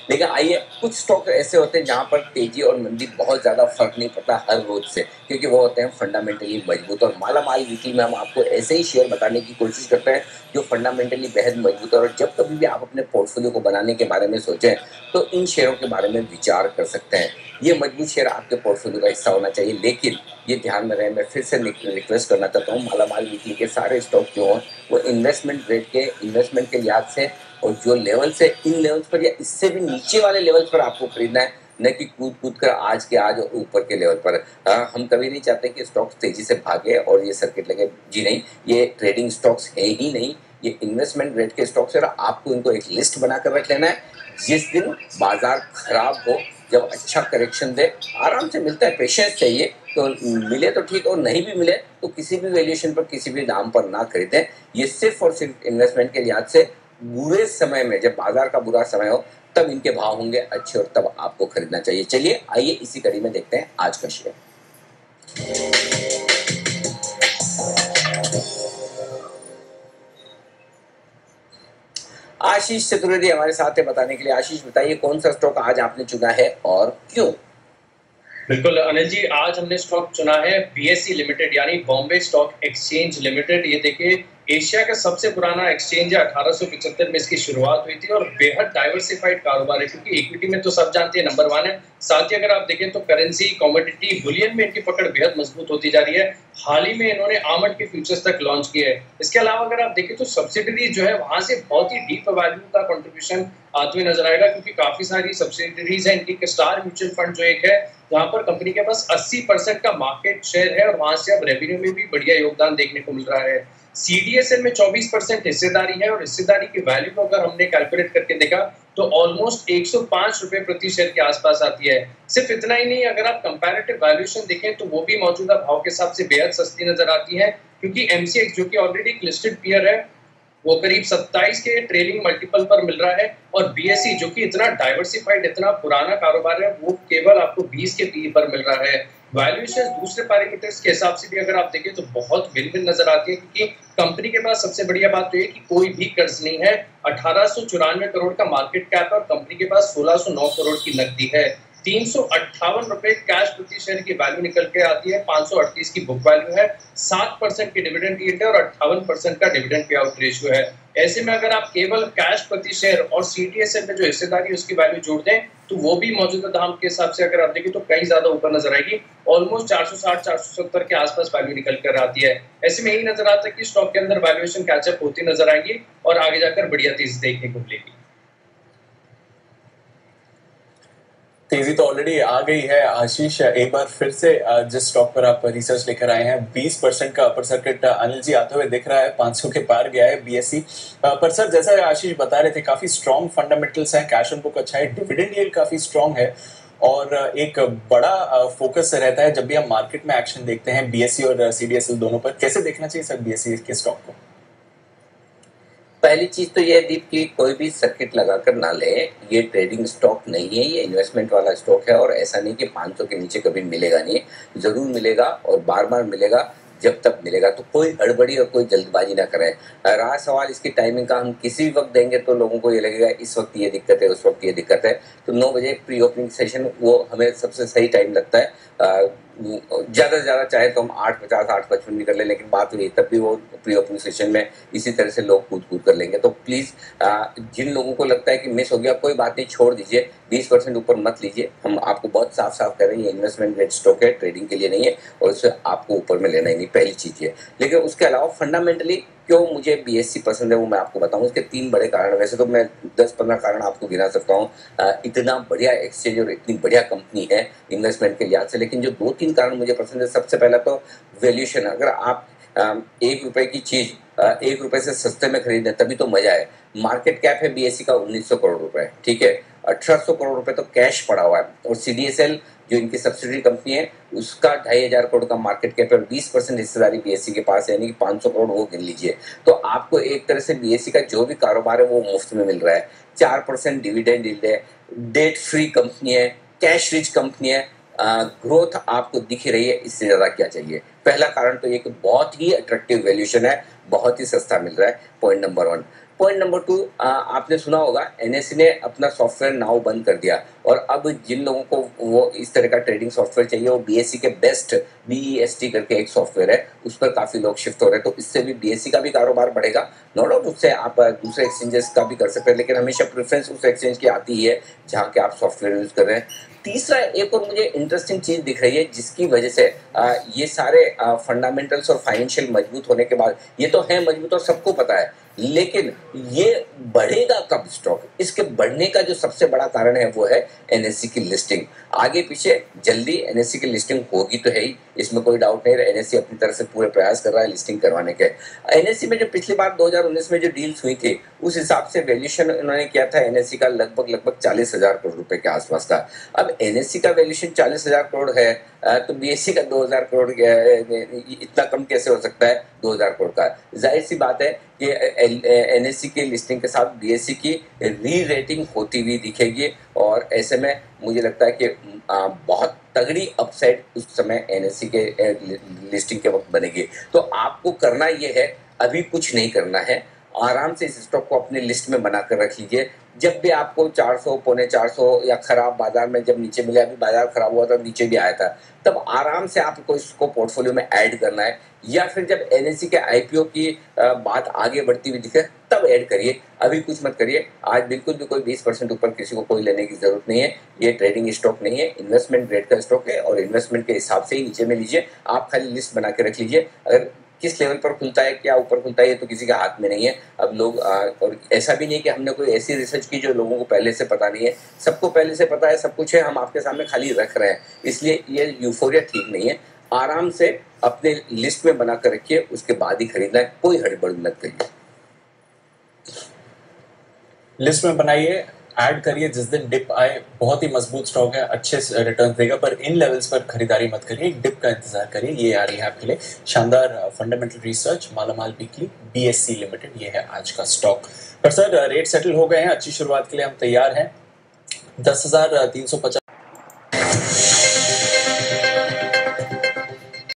लेकिन आइए, कुछ स्टॉक ऐसे होते हैं जहाँ पर तेजी और मंदी बहुत ज़्यादा फर्क नहीं पड़ता हर रोज से, क्योंकि वो होते हैं फंडामेंटली मजबूत। और मालामाल वीकली में हम आपको ऐसे ही शेयर बताने की कोशिश करते हैं जो फंडामेंटली बेहद मजबूत है। और जब कभी भी आप अपने पोर्टफोलियो को बनाने के बारे में सोचें तो इन शेयरों के बारे में विचार कर सकते हैं। ये मजबूत शेयर आपके पोर्टफोलियो का हिस्सा होना चाहिए, लेकिन ये ध्यान में रहे, मैं फिर से रिक्वेस्ट करना चाहता हूँ, मालामाल वीकली के सारे स्टॉक जो हों वो इन्वेस्टमेंट के लिहाज से और जो लेवल से, इन लेवल्स पर या इससे भी नीचे वाले लेवल्स पर आपको खरीदना है, न कि कूद कर आज के आज और ऊपर के लेवल पर। हम कभी नहीं चाहते कि स्टॉक्स तेजी से भागे और ये सर्किट लगे। जी नहीं, ये ट्रेडिंग स्टॉक्स है ही नहीं, ये इन्वेस्टमेंट ग्रेड के स्टॉक्स है। आपको इनको एक लिस्ट बनाकर रख लेना है। जिस दिन बाजार खराब हो, जब अच्छा करेक्शन दे, आराम से मिलता है, पेशेंस चाहिए। तो मिले तो ठीक, और नहीं भी मिले तो किसी भी वैल्यूएशन पर, किसी भी दाम पर ना खरीदें। ये सिर्फ और सिर्फ इन्वेस्टमेंट के लिहाज से बुरे समय में, जब बाजार का बुरा समय हो, तब इनके भाव होंगे अच्छे और तब आपको खरीदना चाहिए। चलिए आइए इसी कड़ी में देखते हैं आज का शेयर। आशीष चतुर्वेदी हमारे साथ है बताने के लिए। आशीष, बताइए कौन सा स्टॉक आज आपने चुना है और क्यों? बिल्कुल अनिल जी, आज हमने स्टॉक चुना है बीएसई लिमिटेड यानी बॉम्बे स्टॉक एक्सचेंज लिमिटेड। ये देखिए एशिया का सबसे पुराना एक्सचेंज है। 1875 में इसकी शुरुआत हुई थी और बेहद डाइवर्सिफाइड कारोबार है, क्योंकि इक्विटी में तो सब जानते हैं नंबर 1 है। साथ ही अगर आप देखें तो करेंसी, कमोडिटी, बुलियन में इनकी पकड़ बेहद मजबूत होती जा रही है। हाल ही में इन्होंने आमड के फ्यूचर्स तक लॉन्च किए हैं। इसके अलावा अगर आप देखें तो सब्सिडरी जो है वहां से बहुत ही डीप वैल्यू का कंट्रीब्यूशन आते हुए नजर आएगा, क्योंकि काफी सारी सब्सिडरीज है इनकी। स्टार म्यूचुअल फंड जो एक है, जहां पर कंपनी के पास 80% का मार्केट शेयर है और वहां से अब रेवेन्यू में भी बढ़िया योगदान देखने को मिल रहा है। सीडीएसएल में 24% हिस्सेदारी है और हिस्सेदारी की वैल्यू को अगर हमने कैलकुलेट करके देखा तो ऑलमोस्ट 105 रुपए प्रति शेयर के आसपास आती है। सिर्फ इतना ही नहीं, अगर आप कंपैरेटिव वैल्यूएशन देखें तो वो भी मौजूदा भाव के हिसाब से बेहद सस्ती नजर आती है, क्योंकि एमसीएक्स जो कि ऑलरेडी लिस्टेड पेयर है वो करीब 27 के ट्रेलिंग मल्टीपल पर मिल रहा है, और बीएसई जो कि इतना डाइवर्सिफाइड, इतना पुराना कारोबार है, वो केवल आपको 20 के पी पर मिल रहा है। वैल्यूएशन दूसरे पैरामीटर्स के हिसाब से भी अगर आप देखें तो बहुत भिन्न नजर आती है, क्योंकि कंपनी के पास सबसे बढ़िया बात तो ये कि कोई भी कर्ज नहीं है। 1894 करोड़ का मार्केट कैप है और कंपनी के पास 1609 करोड़ की नकदी है। 358 रुपए कैश प्रति शेयर की वैल्यू निकल के आती है। 538 की बुक वैल्यू है। 7% की डिविडेंड यील्ड है और 58% का डिविडेंड पे आउट रेशियो है। ऐसे में अगर आप केवल कैश प्रति शेयर और सीटीएसएल में जो हिस्सेदारी उसकी वैल्यू जोड़ दें तो वो भी मौजूदा दाम के हिसाब से अगर आप देखें तो कहीं ज्यादा ऊपर नजर आएगी। ऑलमोस्ट 460-470 के आसपास वैल्यू निकल कर आती है। ऐसे में यही नजर आता है कि स्टॉक के अंदर वैल्यूएशन कैचअप होती नजर आएगी और आगे जाकर बढ़िया तेजी देखने को मिलेगी। तेजी तो ऑलरेडी आ गई है। आशीष, एक बार फिर से जिस स्टॉक पर आप रिसर्च लेकर आए हैं, 20% का अपर सर्किट अनिल जी आते हुए दिख रहा है, 500 के पार गया है बीएसई पर। सर, जैसा आशीष बता रहे थे, काफी स्ट्रॉन्ग फंडामेंटल्स हैं, कैश ऑन बुक अच्छा है, डिविडेंड यील्ड काफी स्ट्रॉन्ग है और एक बड़ा फोकस रहता है जब भी हम मार्केट में एक्शन देखते हैं बीएसई और सीडीएसएल दोनों पर। कैसे देखना चाहिए सर बीएसई के स्टॉक को? पहली चीज तो ये दीप कि कोई भी सर्किट लगाकर ना ले। ये ट्रेडिंग स्टॉक नहीं है, ये इन्वेस्टमेंट वाला स्टॉक है। और ऐसा नहीं कि 500 के नीचे कभी मिलेगा नहीं, जरूर मिलेगा और बार बार मिलेगा जब तक मिलेगा। तो कोई हड़बड़ी और कोई जल्दबाजी ना करें। रहा सवाल इसकी टाइमिंग का, हम किसी भी वक्त देंगे तो लोगों को ये लगेगा इस वक्त ये दिक्कत है, उस वक्त ये दिक्कत है। तो 9 बजे प्री ओपनिंग सेशन वो हमें सबसे सही टाइम लगता है। ज़्यादा से ज़्यादा चाहे तो हम 8:50 8:55 भी कर लें, लेकिन बात हुई तब भी वो प्री ओपनिंग सेशन में इसी तरह से लोग कूद कर लेंगे। तो प्लीज़ जिन लोगों को लगता है कि मिस हो गया, कोई बात नहीं, छोड़ दीजिए, 20% ऊपर मत लीजिए। हम आपको बहुत साफ साफ कह रहे हैं ये इन्वेस्टमेंट ग्रेड स्टॉक है, ट्रेडिंग के लिए नहीं है और उससे आपको ऊपर में लेना ही नहीं, पहली चीज़ ये। लेकिन उसके अलावा फंडामेंटली क्यों मुझे बीएससी पसंद है वो मैं आपको बताऊं। उसके 3 बड़े कारण, वैसे तो मैं 10-15 कारण आपको गिना सकता हूँ। इतना बढ़िया एक्सचेंज और इतनी बढ़िया कंपनी है इन्वेस्टमेंट के लिहाज से। लेकिन जो 2-3 कारण मुझे पसंद है, सबसे पहला तो वैल्यूएशन। अगर आप 1 रुपए की चीज 1 रुपए से सस्ते में खरीदें तभी तो मजा है। मार्केट कैप है बीएससी का 1900 करोड़ रुपए, ठीक है। 1800 करोड़ रुपए तो कैश पड़ा हुआ है। और सीडीएसएल जो इनकी सब्सिडरी कंपनी है उसका 2500 करोड़ का मार्केट कैप है, 20% हिस्सेदारी बीएससी के पास है, यानी कि 500 करोड़ वो गिन लीजिए। तो आपको एक तरह से बीएससी का जो भी कारोबार है वो मुफ्त में मिल रहा है। 4% डिविडेंड यील्ड है, डेट फ्री कंपनी है, कैश रिच कंपनी है, ग्रोथ आपको दिख रही है, इससे ज्यादा क्या चाहिए। पहला कारण तो ये कि बहुत ही अट्रैक्टिव वैल्यूएशन है, बहुत ही सस्ता मिल रहा है, पॉइंट नंबर 1। पॉइंट नंबर 2, आपने सुना होगा एनएससी ने अपना सॉफ्टवेयर नाउ बंद कर दिया, और अब जिन लोगों को वो इस तरह का ट्रेडिंग सॉफ्टवेयर चाहिए, वो बीएससी के बेस्ट BEST करके एक सॉफ्टवेयर है, उस पर काफ़ी लोग शिफ्ट हो रहे हैं। तो इससे भी बीएससी का भी कारोबार बढ़ेगा। नो डाउट उससे आप दूसरे एक्सचेंजेस का भी कर सकते हैं, लेकिन हमेशा प्रेफरेंस उस एक्सचेंज की आती ही है जहाँ के आप सॉफ्टवेयर यूज़ कर रहे हैं। तीसरा एक और मुझे इंटरेस्टिंग चीज़ दिख रही है, जिसकी वजह से ये सारे फंडामेंटल्स और फाइनेंशियल मजबूत होने के बाद, ये तो है मजबूत और सबको पता है, लेकिन ये बढ़ेगा कब स्टॉक, इसके बढ़ने का जो सबसे बड़ा कारण है वो है एनएससी की लिस्टिंग। आगे पीछे जल्दी एनएससी की लिस्टिंग होगी तो है ही, इसमें कोई डाउट नहीं। एनएससी अपनी तरफ से पूरे प्रयास कर रहा है लिस्टिंग करवाने के। एनएससी में जो पिछली बार 2019 में जो डील्स हुई थी, उस हिसाब से वैल्यूएशन उन्होंने किया था एनएससी का लगभग 40,000 करोड़ रुपए के आसपास का। अब एनएससी का वैल्यूएशन 40,000 करोड़ है, तो बीएससी का 2,000 करोड़ इतना कम कैसे हो सकता है 2,000 करोड़ का? जाहिर सी बात है कि एनएससी की लिस्टिंग के साथ बीएससी की री रेटिंग होती हुई दिखेगी, और ऐसे में मुझे लगता है कि बहुत तगड़ी अपसाइड उस समय एनएससी के लिस्टिंग के वक्त बनेगी। तो आपको करना ये है, अभी कुछ नहीं करना है, आराम से इस स्टॉक को अपनी लिस्ट में बना कर रख लीजिए। जब भी आपको 400, पौने 400 या खराब बाजार में जब नीचे मिले, अभी बाजार खराब हुआ था, नीचे भी आया था, तब आराम से आपको इसको पोर्टफोलियो में ऐड करना है, या फिर जब एनएससी के आईपीओ की बात आगे बढ़ती हुई दिखे तब ऐड करिए, अभी कुछ मत करिए। आज बिल्कुल भी कोई 20% ऊपर किसी को कोई लेने की जरूरत नहीं है। ये ट्रेडिंग स्टॉक नहीं है, इन्वेस्टमेंट ग्रेड का स्टॉक है, और इन्वेस्टमेंट के हिसाब से ही नीचे में लीजिए। आप खाली लिस्ट बना के रख लीजिए, अगर किस लेवल पर खुलता है, क्या ऊपर खुलता है, ये तो किसी के हाथ में नहीं है। अब लोग और ऐसा भी नहीं कि हमने कोई ऐसी रिसर्च की जो लोगों को पहले से पता नहीं है, सबको पहले से पता है, सब कुछ है, हम आपके सामने खाली रख रहे हैं, इसलिए ये यूफोरिया ठीक नहीं है। आराम से अपने लिस्ट में बना कर रखिए, उसके बाद ही खरीदना है, कोई हड़बड़ मत करिए। लिस्ट में बनाइए, ऐड करिए, जिस दिन डिप आए, बहुत ही मजबूत स्टॉक है, अच्छे रिटर्न देगा, पर इन लेवल्स पर खरीदारी मत करिए, डिप का इंतजार करिए। ये आ रही है आपके लिए शानदार फंडामेंटल रिसर्च, मालामाल वीकली, बीएससी लिमिटेड, ये है आज का स्टॉक। पर सर रेट सेटल हो गए हैं, अच्छी शुरुआत के लिए हम तैयार हैं। 10,350